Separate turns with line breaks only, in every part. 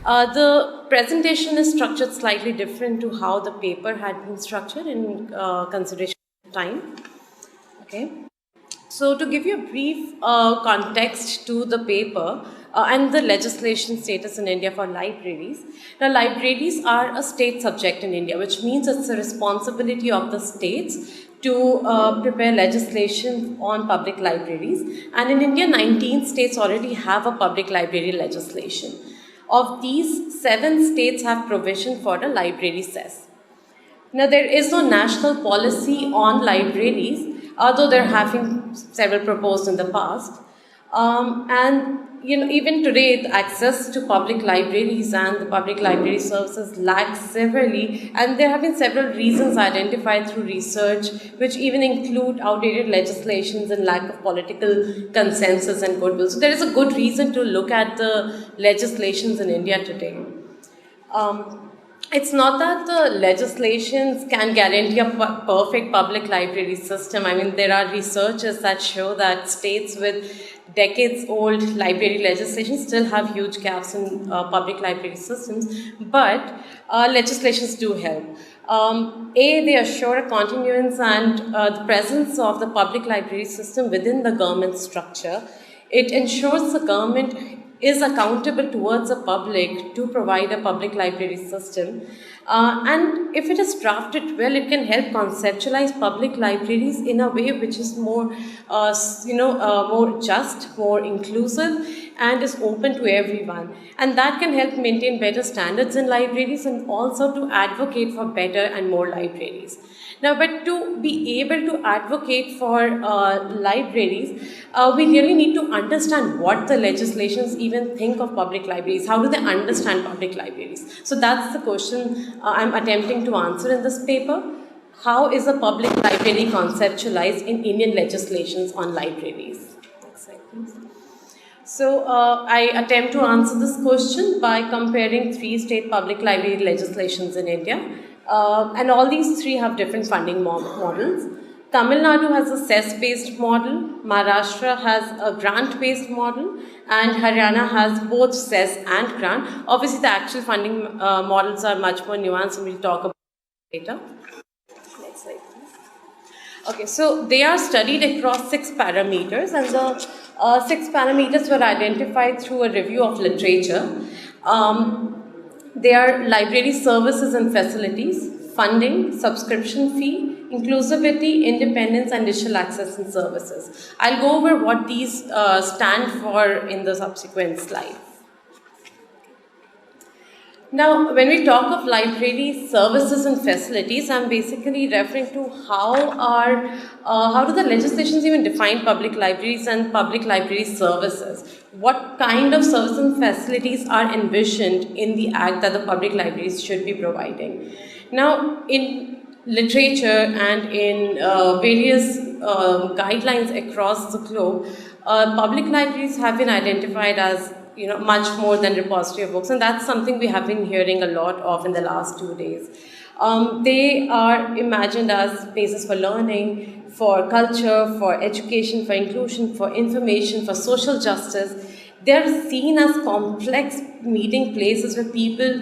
The presentation is structured slightly different to how the paper had been structured in consideration of time. Okay. So to give you a brief context to the paper and the legislation status in India for libraries. Now, libraries are a state subject in India, which means it's a responsibility of the states to prepare legislation on public libraries. And in India, 19 states already have a public library legislation. Of these, 7 states have provision for a library cess. Now, there is no national policy on libraries, although there have been several proposed in the past. And even today, the access to public libraries and the public library services lags severely, and there have been several reasons identified through research, which even include outdated legislations and lack of political consensus and goodwill. So there is a good reason to look at the legislations in India today. It's not that the legislations can guarantee a perfect public library system. I mean, there are researches that show that states with decades-old library legislation still have huge gaps in public library systems, but legislations do help. They assure a continuance and the presence of the public library system within the government structure. It ensures the government is accountable towards the public to provide a public library system. And if it is drafted well, it can help conceptualize public libraries in a way which is more, more just, more inclusive, and is open to everyone. And that can help maintain better standards in libraries and also to advocate for better and more libraries. Now, but to be able to advocate for libraries, we really need to understand what the legislations even think of public libraries. How do they understand public libraries? So that's the question I'm attempting to answer in this paper. How is a public library conceptualized in Indian legislations on libraries? Next slide, please. So I attempt to answer this question by comparing 3 state public library legislations in India. And all these 3 have different funding models. Tamil Nadu has a cess-based model, Maharashtra has a grant-based model, and Haryana has both cess and grant. Obviously, the actual funding models are much more nuanced, and we'll talk about it later. Next slide, please. Okay, so they are studied across 6 parameters, and the 6 parameters were identified through a review of literature. They are library services and facilities, funding, subscription fee, inclusivity, independence, and digital access and services. I'll go over what these stand for in the subsequent slide. Now, when we talk of library services and facilities, I'm basically referring to how do the legislations even define public libraries and public library services? What kind of services and facilities are envisioned in the Act that the public libraries should be providing? Now, in literature and in various guidelines across the globe, public libraries have been identified as much more than repository of books, and that's something we have been hearing a lot of in the last 2 days. They are imagined as spaces for learning, for culture, for education, for inclusion, for information, for social justice. They are seen as complex meeting places where people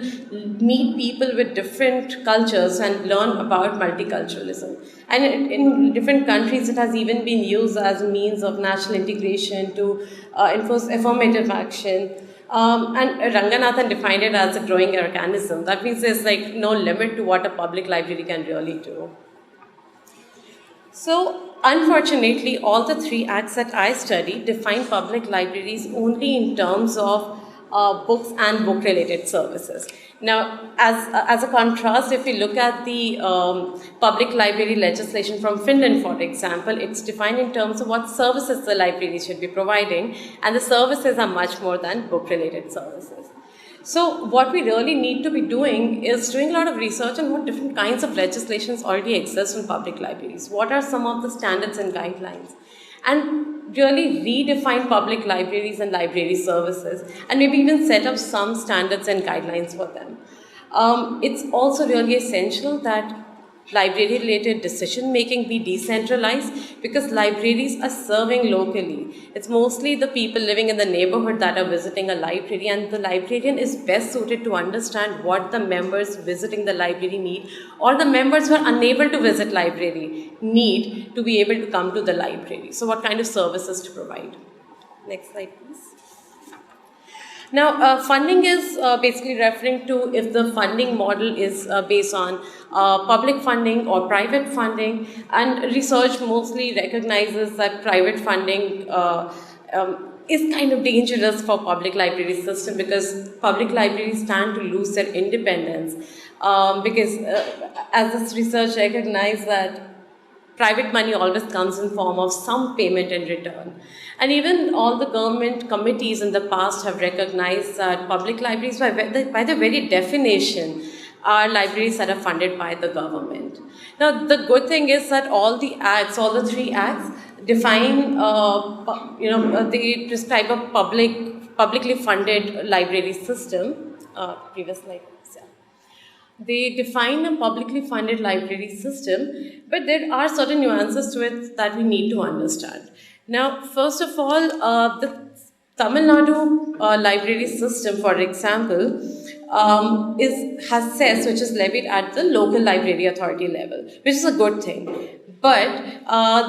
meet people with different cultures and learn about multiculturalism. And in different countries, it has even been used as a means of national integration to enforce affirmative action. And Ranganathan defined it as a growing organism. That means there's like no limit to what a public library can really do. So, unfortunately, all the 3 acts that I studied define public libraries only in terms of books and book-related services. Now, as a contrast, if we look at the public library legislation from Finland, for example, it's defined in terms of what services the library should be providing, and the services are much more than book-related services. So what we really need to be doing is doing a lot of research on what different kinds of legislations already exist in public libraries. What are some of the standards and guidelines? And really redefine public libraries and library services, and maybe even set up some standards and guidelines for them. It's also really essential that library related decision making be decentralized, because libraries are serving locally. It's mostly the people living in the neighborhood that are visiting a library, and the librarian is best suited to understand what the members visiting the library need, or the members who are unable to visit library need to be able to come to the library. So what kind of services to provide? Next slide, please. Now, funding is basically referring to if the funding model is based on public funding or private funding, and research mostly recognizes that private funding is kind of dangerous for public library system, because public libraries stand to lose their independence, because as this research recognizes that private money always comes in form of some payment in return. And even all the government committees in the past have recognized that public libraries, by their very definition, are libraries that are funded by the government. Now, the good thing is that all the acts, all the three acts, define, they prescribe a publicly funded library system. Previous slide. They define a publicly funded library system, but there are certain nuances to it that we need to understand. Now, first of all, the Tamil Nadu library system, for example, has cess, which is levied at the local library authority level, which is a good thing. But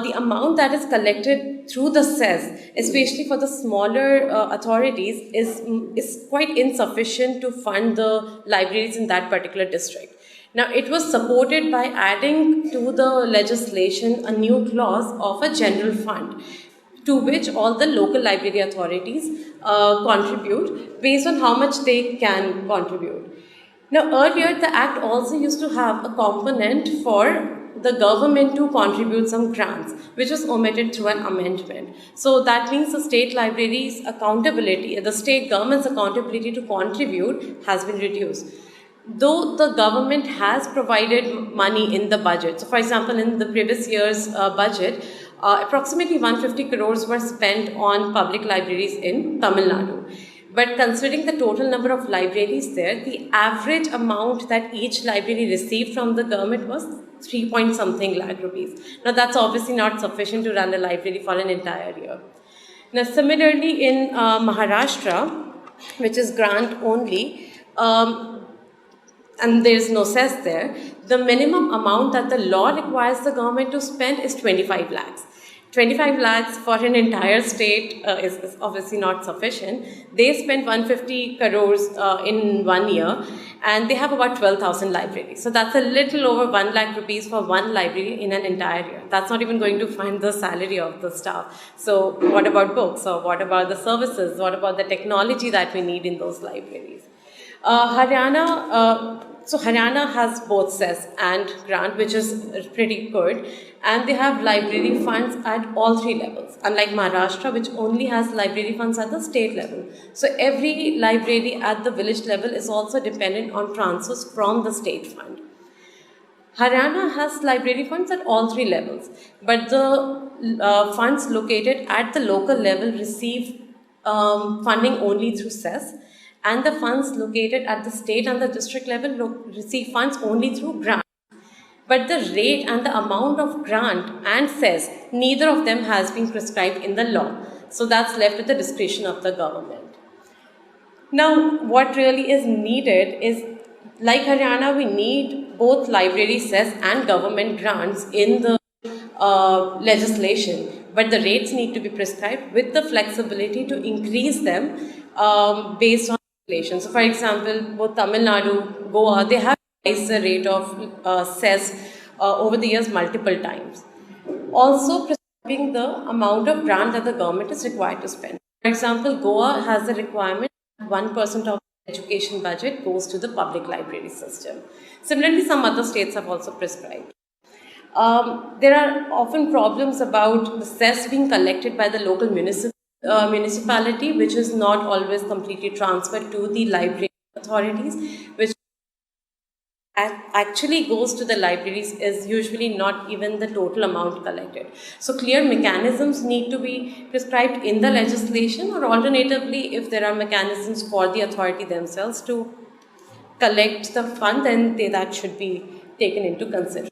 the amount that is collected through the cess, especially for the smaller authorities, is quite insufficient to fund the libraries in that particular district. Now, it was supported by adding to the legislation a new clause of a general fund, to which all the local library authorities contribute based on how much they can contribute. Now, earlier, the Act also used to have a component for the government to contribute some grants, which was omitted through an amendment. So that means the state libraries' accountability, the state government's accountability to contribute has been reduced. Though the government has provided money in the budget. So, for example, in the previous year's budget, approximately 150 crores were spent on public libraries in Tamil Nadu. But considering the total number of libraries there, the average amount that each library received from the government was 3 point something lakh rupees. Now, that's obviously not sufficient to run a library for an entire year. Now, similarly in Maharashtra, which is grant only, and there is no cess there, the minimum amount that the law requires the government to spend is 25 lakhs. 25 lakhs for an entire state is obviously not sufficient. They spent 150 crores in 1 year, and they have about 12,000 libraries. So that's a little over 1 lakh rupees for one library in an entire year. That's not even going to fund the salary of the staff. So what about books, or what about the services? What about the technology that we need in those libraries? Haryana has both cess and grant, which is pretty good, and they have library funds at all three levels, unlike Maharashtra, which only has library funds at the state level. So every library at the village level is also dependent on transfers from the state fund. Haryana has library funds at all three levels, but the funds located at the local level receive funding only through cess, and the funds located at the state and the district level receive funds only through grant. But the rate and the amount of grant and cess, neither of them has been prescribed in the law. So that's left with the discretion of the government. Now, what really is needed is, like Haryana, we need both library cess and government grants in the legislation, but the rates need to be prescribed with the flexibility to increase them based on legislation. So, for example, both Tamil Nadu, Goa, they have raised the rate of cess over the years multiple times. Also, prescribing the amount of grant that the government is required to spend. For example, Goa has a requirement that 1% of education budget goes to the public library system. Similarly, some other states have also prescribed. There are often problems about the cess being collected by the local municipality, which is not always completely transferred to the library authorities, which actually goes to the libraries is usually not even the total amount collected. So clear mechanisms need to be prescribed in the legislation, or alternatively, if there are mechanisms for the authority themselves to collect the fund, then that should be taken into consideration.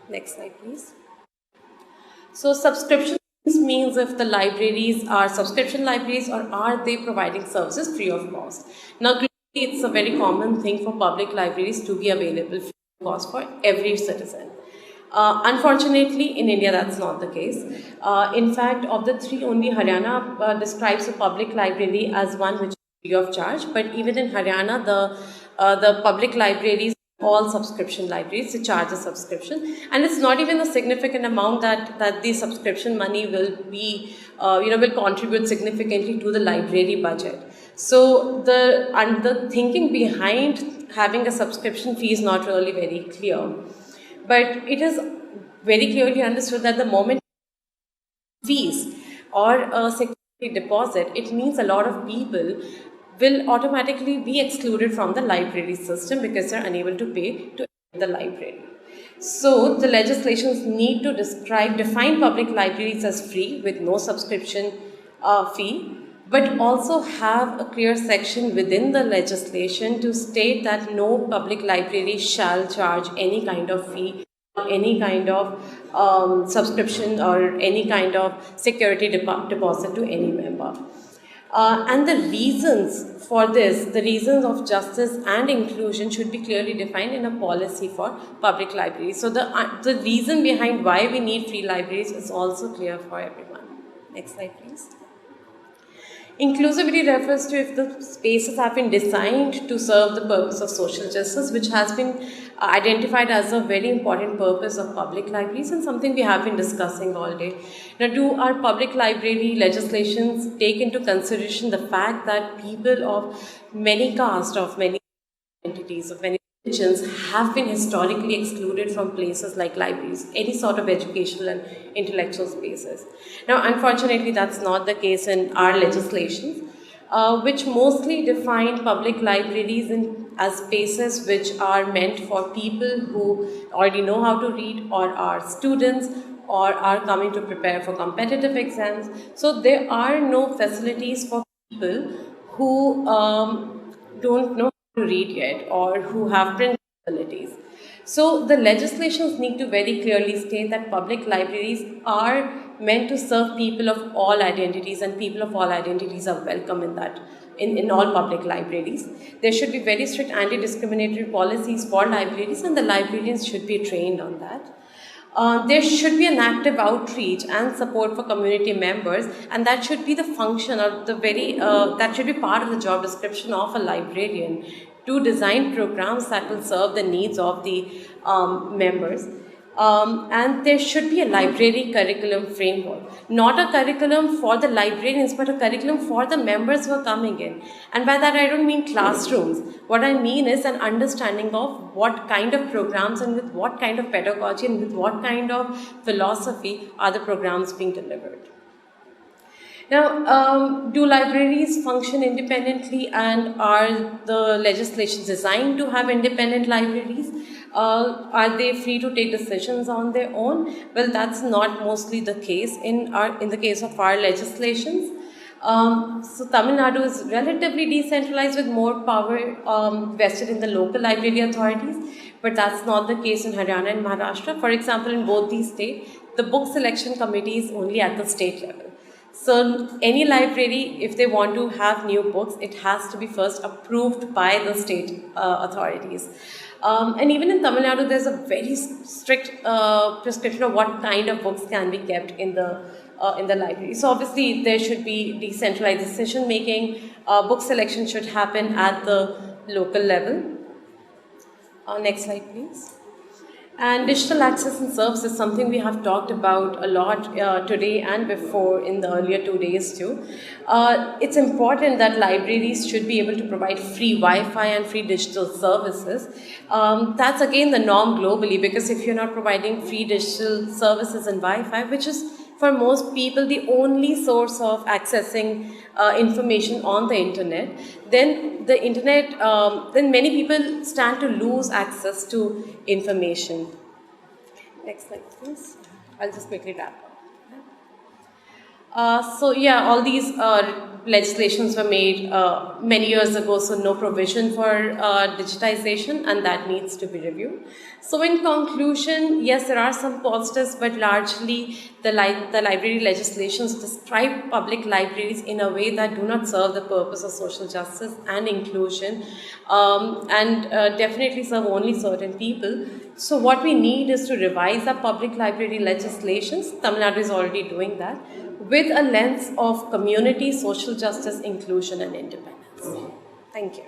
Next slide, please. So subscription means if the libraries are subscription libraries or are they providing services free of cost. Now globally it's a very common thing for public libraries to be available free of cost for every citizen. Unfortunately, in India, that's not the case. In fact, of the three, only Haryana describes a public library as one which is free of charge. But even in Haryana, the public libraries, all subscription libraries, they charge a subscription, and it's not even a significant amount that the subscription money will be, will contribute significantly to the library budget. So the thinking behind having a subscription fee is not really very clear. But it is very clearly understood that the moment fees or a security deposit, it means a lot of people will automatically be excluded from the library system because they're unable to pay to enter the library. So the legislations need to define public libraries as free with no subscription fee, but also have a clear section within the legislation to state that no public library shall charge any kind of fee, any kind of subscription or any kind of security deposit to any member. And the reasons for this, the reasons of justice and inclusion should be clearly defined in a policy for public libraries. So the reason behind why we need free libraries is also clear for everyone. Next slide, please. Inclusivity refers to if the spaces have been designed to serve the purpose of social justice, which has been identified as a very important purpose of public libraries and something we have been discussing all day. Now, do our public library legislations take into consideration the fact that people of many castes, of many entities, of many religions have been historically excluded from places like libraries, any sort of educational and intellectual spaces? Now, unfortunately, that's not the case in our legislations, which mostly define public libraries as spaces which are meant for people who already know how to read or are students or are coming to prepare for competitive exams. So there are no facilities for people who don't know to read yet or who have print abilities. So the legislations need to very clearly state that public libraries are meant to serve people of all identities, and people of all identities are welcome in all public libraries. There should be very strict anti-discriminatory policies for libraries, and the librarians should be trained on that. There should be an active outreach and support for community members, and that should be the function or that should be part of the job description of a librarian, to design programs that will serve the needs of the members. And there should be a library curriculum framework, not a curriculum for the librarians, but a curriculum for the members who are coming in. And by that I don't mean classrooms. What I mean is an understanding of what kind of programs and with what kind of pedagogy and with what kind of philosophy are the programs being delivered. Now, do libraries function independently, and are the legislations designed to have independent libraries? Are they free to take decisions on their own? Well, that's not mostly the case in the case of our legislations. So Tamil Nadu is relatively decentralized with more power vested in the local library authorities, but that's not the case in Haryana and Maharashtra. For example, in both these states, the book selection committee is only at the state level. So any library, if they want to have new books, it has to be first approved by the state authorities. And even in Tamil Nadu, there's a very strict prescription of what kind of books can be kept in the library. So obviously there should be decentralized decision making. Book selection should happen at the local level. Next slide, please. And digital access and service is something we have talked about a lot today and before in the earlier 2 days too. It's important that libraries should be able to provide free Wi-Fi and free digital services. That's again the norm globally, because if you're not providing free digital services and Wi-Fi, which is for most people the only source of accessing information on the internet, then then many people stand to lose access to information. Next slide, please. I'll just quickly wrap All these legislations were made many years ago, so no provision for digitization, and that needs to be reviewed. So, in conclusion, yes, there are some positives, but largely the library legislations describe public libraries in a way that do not serve the purpose of social justice and inclusion, and definitely serve only certain people. So, what we need is to revise our public library legislations. Tamil Nadu is already doing that with a lens of community, social justice, inclusion, and independence. Thank you.